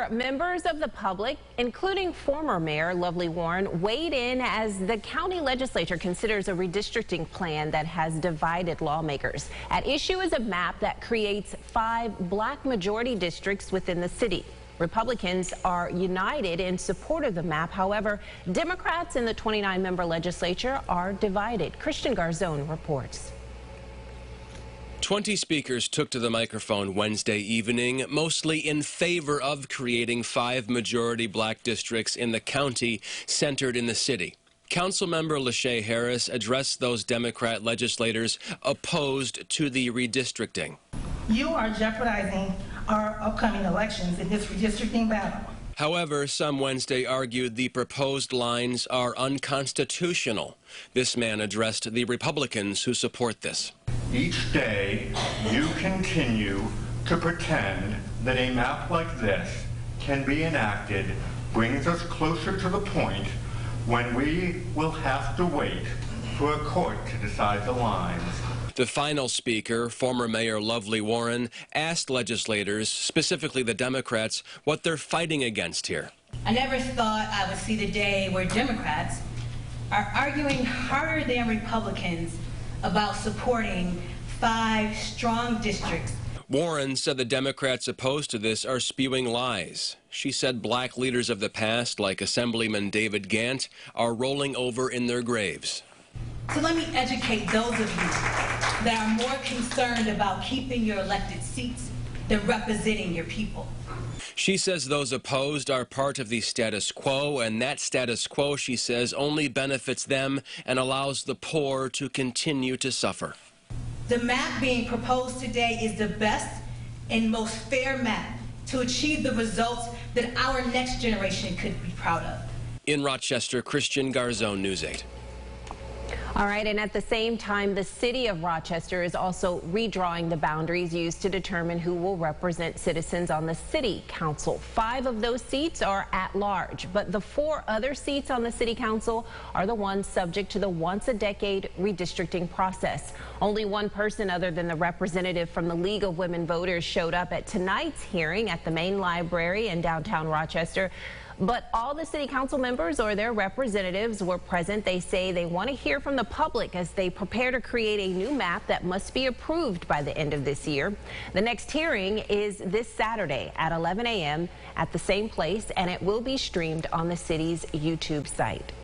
However, members of the public, including former Mayor Lovely Warren, weighed in as the county legislature considers a redistricting plan that has divided lawmakers. At issue is a map that creates 5 black majority districts within the city. Republicans are united in support of the map. However, Democrats in the 29-member legislature are divided. Christian Garzone reports. 20 speakers took to the microphone Wednesday evening, mostly in favor of creating 5 majority black districts in the county centered in the city. Councilmember Lachey Harris addressed those Democrat legislators opposed to the redistricting. You are jeopardizing our upcoming elections in this redistricting battle. However, some Wednesday argued the proposed lines are unconstitutional. This man addressed the Republicans who support this. Each day, you continue to pretend that a map like this can be enacted brings us closer to the point when we will have to wait for a court to decide the lines. The final speaker, former Mayor Lovely Warren, asked legislators, specifically the Democrats, what they're fighting against here. I never thought I would see the day where Democrats are arguing harder than Republicans about supporting 5 strong districts. Warren said the Democrats opposed to this are spewing lies. She said black leaders of the past, like Assemblyman David Gant, are rolling over in their graves. So let me educate those of you that are more concerned about keeping your elected seats than representing your people. She says those opposed are part of the status quo, and that status quo, she says, only benefits them and allows the poor to continue to suffer. The map being proposed today is the best and most fair map to achieve the results that our next generation could be proud of. In Rochester, Christian Garzone, News 8. All right, and at the same time, the city of Rochester is also redrawing the boundaries used to determine who will represent citizens on the city council. 5 of those seats are at large, but the 4 other seats on the city council are the ones subject to the once-a-decade redistricting process. Only one person other than the representative from the League of Women Voters showed up at tonight's hearing at the main library in downtown Rochester. But all the city council members or their representatives were present. They say they want to hear from the public as they prepare to create a new map that must be approved by the end of this year. The next hearing is this Saturday at 11 a.m. at the same place, and it will be streamed on the city's YouTube site.